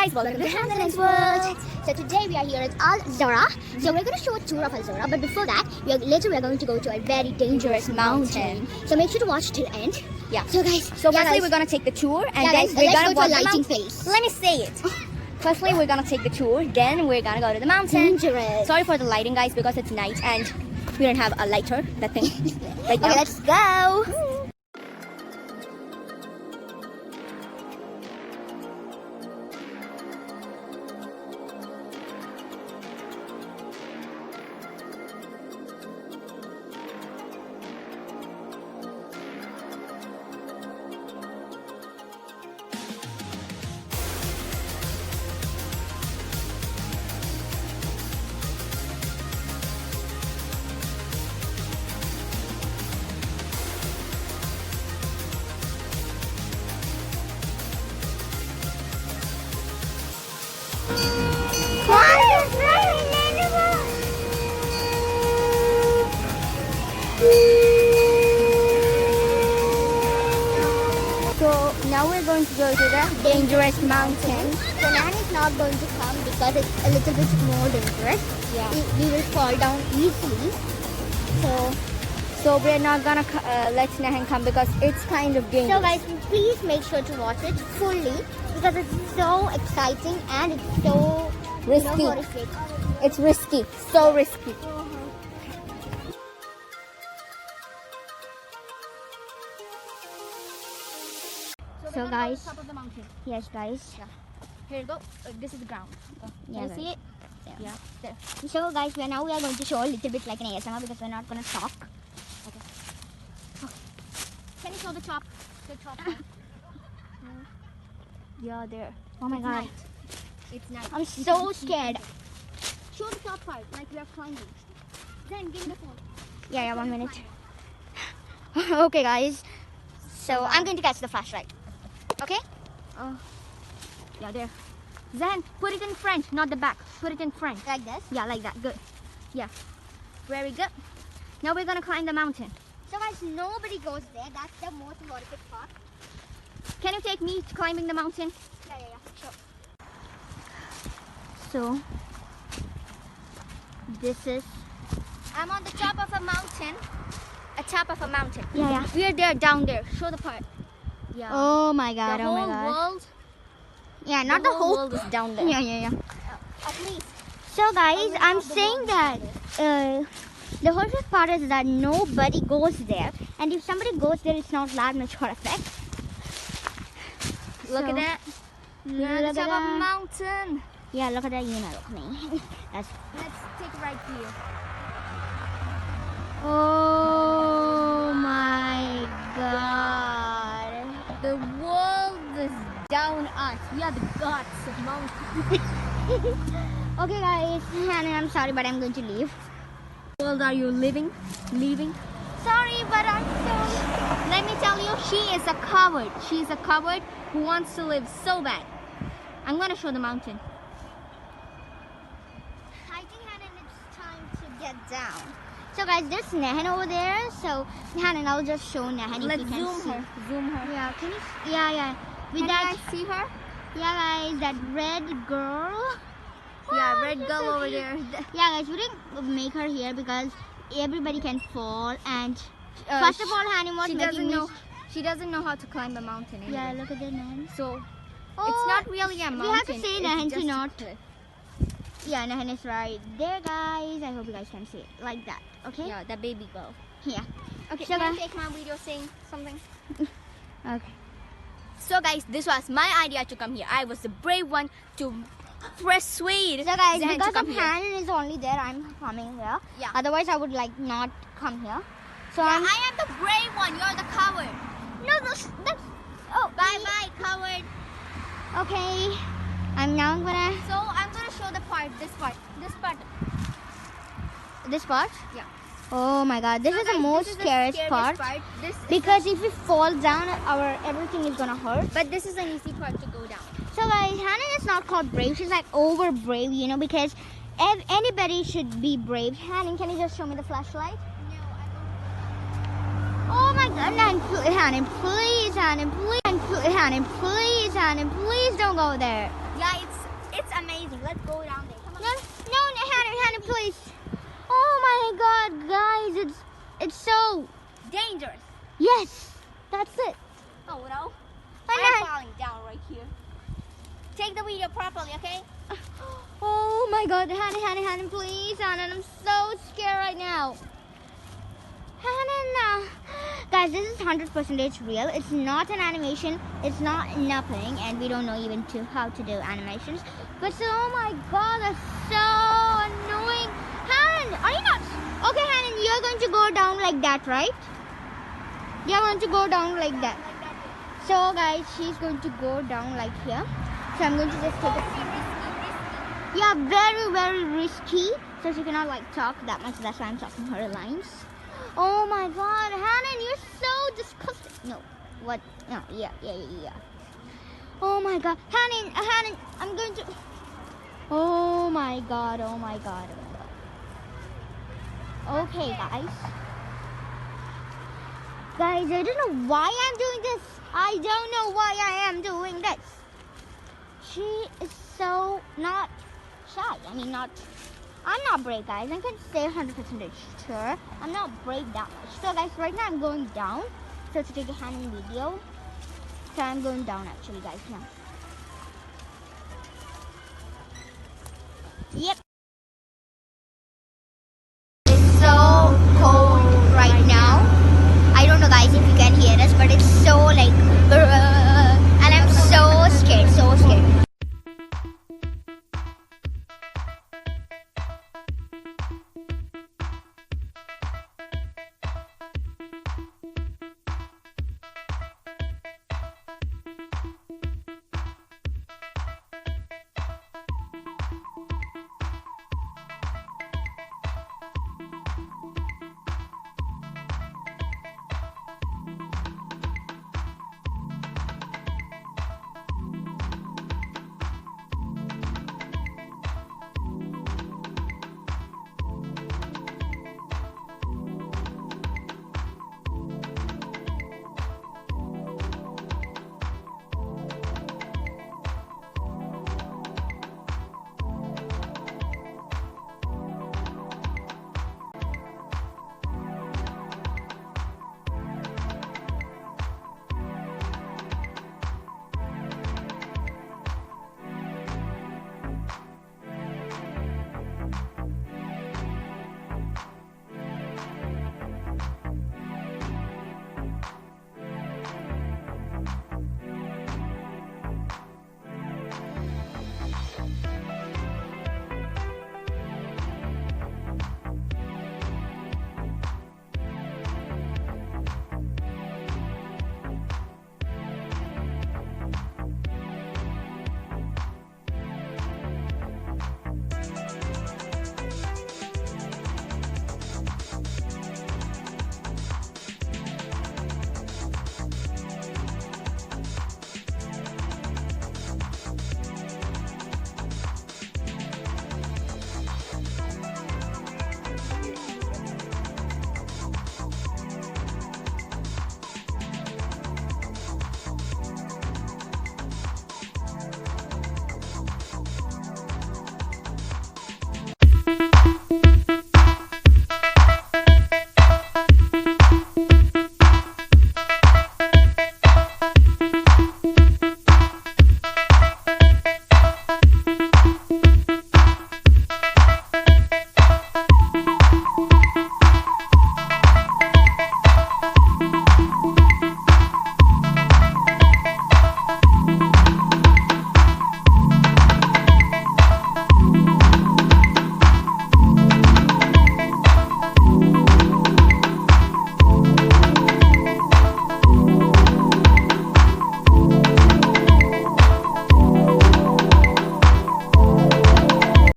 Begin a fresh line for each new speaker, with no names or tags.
guys, welcome to Pandamic's World. So today we are here at Al Zorah. So we're going to show a tour of Al Zorah, but before that, we are going to go to a very dangerous mountain. So make sure to watch till end.
Yeah.
So guys,
firstly we're gonna take the tour, and then
guys,
we're gonna
go to a
walk the
lighting
mountain.
place.
Let me say it. Firstly, we're gonna take the tour, then we're gonna go to the mountain.
Dangerous.
Sorry for the lighting, guys, because it's night and we don't have a lighter. That thing. Right now.
Okay, let's go.
So now we're going to go to the dangerous mountain.
So Nan is not going to come because it's a little bit more dangerous.
Yeah.
We will fall down easily.
So we're not gonna let Nahan come because it's kind of dangerous.
So guys, please make sure to watch it fully because it's so exciting and it's so
Risky.
horrific.
It's risky. So risky.
So guys,
Top of the mountain.
yes guys.
Yeah. Here you go. This is the ground.
Yeah,
Can you see it?
Yeah.
There.
So guys, we are going to show a little bit like an ASMR because we're not going to talk.
Can you show the top? The top. Yeah, there.
Oh my
It's
god.
night. It's night.
I'm so scared.
Show the top part, like we are climbing. Then give me the phone.
Yeah, 1 minute. Okay guys. So I'm going to catch the flashlight. Okay?
Yeah, there. Then put it in front, not the back. Put it in front.
Like this.
Yeah, like that. Good. Yeah. Very good. Now we're gonna climb the mountain.
So guys, nobody goes there. That's the most horrific part.
Can you take me climbing the mountain?
Yeah, sure.
So this is. I'm on the top of a mountain. A top of a mountain.
Yeah.
We are there, down there. Show the part. Yeah.
Oh my god,
the
oh my
whole
god.
world.
Yeah, not the whole
world is down there.
Yeah.
At least.
So guys, I'm saying that the horrific part is that nobody goes there, and if somebody goes there, it's not that much horrific.
Look
So,
at that. We're on
look
the
at
top of a
that.
mountain.
Yeah, look at that. You know, look at me. That's.
Let's take right here.
Oh my god.
The world is down us. We are the gods of mountains.
Okay, guys, and I'm sorry, but I'm going to leave.
World, are you living? Leaving?
Sorry, but I'm so.
Let me tell you, she is a coward. She is a coward who wants to live so bad. I'm gonna show the mountain.
I think Hannah, it's time to get down. So guys, there's Nahan over there. So Hannah, I'll just show Nahan if
Let's
you can
zoom
see.
her. Zoom her.
Yeah, can you? Yeah. With
Can
that,
you guys see her?
yeah, guys, that red girl.
Yeah,
Oh,
red
she's
girl
so
over
cute.
there.
Yeah, guys, we didn't make her here because everybody can fall. And
Uh,
first of all, Hannah was
she
making
doesn't
me.
know. She doesn't know how to climb a mountain. Anyway.
Yeah, look at the Nahan.
So
Oh,
it's not really a mountain.
we have to say
it's
Nahan to
just a
not.
cliff.
Yeah, Nahan is right there, guys. I hope you guys can see it like that. Okay.
Yeah, the baby girl.
Yeah.
Okay,
So,
can you
guys-
take my video saying something?
Okay.
So guys, this was my idea to come here. I was the brave one to persuade
So guys,
Zahan to
because
come
of
here.
Hannah is only there, I'm coming here.
Yeah.
Otherwise, I would like not come here. So
Yeah,
I'm.
I am the brave one. You're the coward.
No, that's. Oh,
Bye, coward.
Okay. I'm now gonna.
So I'm gonna show the part. This part.
This part.
Yeah.
Oh my God, this
So
is the
guys,
most
this is
scariest
the
part.
This
Because if we fall down, our everything is gonna hurt.
but this is an easy part to go down.
So guys, Hannah is not called brave. She's like over brave, you know, because anybody should be brave. Hannah, can you just show me the flashlight? Oh my God, Hannah, please, Hannah, please, Hannah, please, Hannah, please don't go there.
Yeah, it's amazing. Let's go down there. Come on.
No, Hannah, please. Oh my God, guys, it's so
Dangerous.
yes. That's it.
Oh no.
I'm
I'm
not-
falling down right here. Take the video properly, okay?
Oh my God, Hannah, please, Hannah, I'm so scared right now. Hannah, guys, this is 100% real. It's not an animation. It's not nothing, and we don't know even how to do animations. But so, oh my God, that's so annoying. Hannah, are you not? Okay, Hannah, you're going to go down like that, right? You're going to go down like that. So, guys, she's going to go down like here. So I'm going to just take a. Yeah, very risky. So she cannot like talk that much. That's why I'm talking her lines. Oh my God, Hannah, you're so disgusting. No, what? No, yeah. Oh my God, Hannah, I'm going to. Oh my God. Okay, guys. Guys, I don't know why I'm doing this. I don't know why I am doing this. She is so not shy. I'm not brave, guys. I can say 100% sure. I'm not brave that much. So, guys, right now I'm going down. So, to take a hand in video. So, I'm going down actually, guys, now. Yep.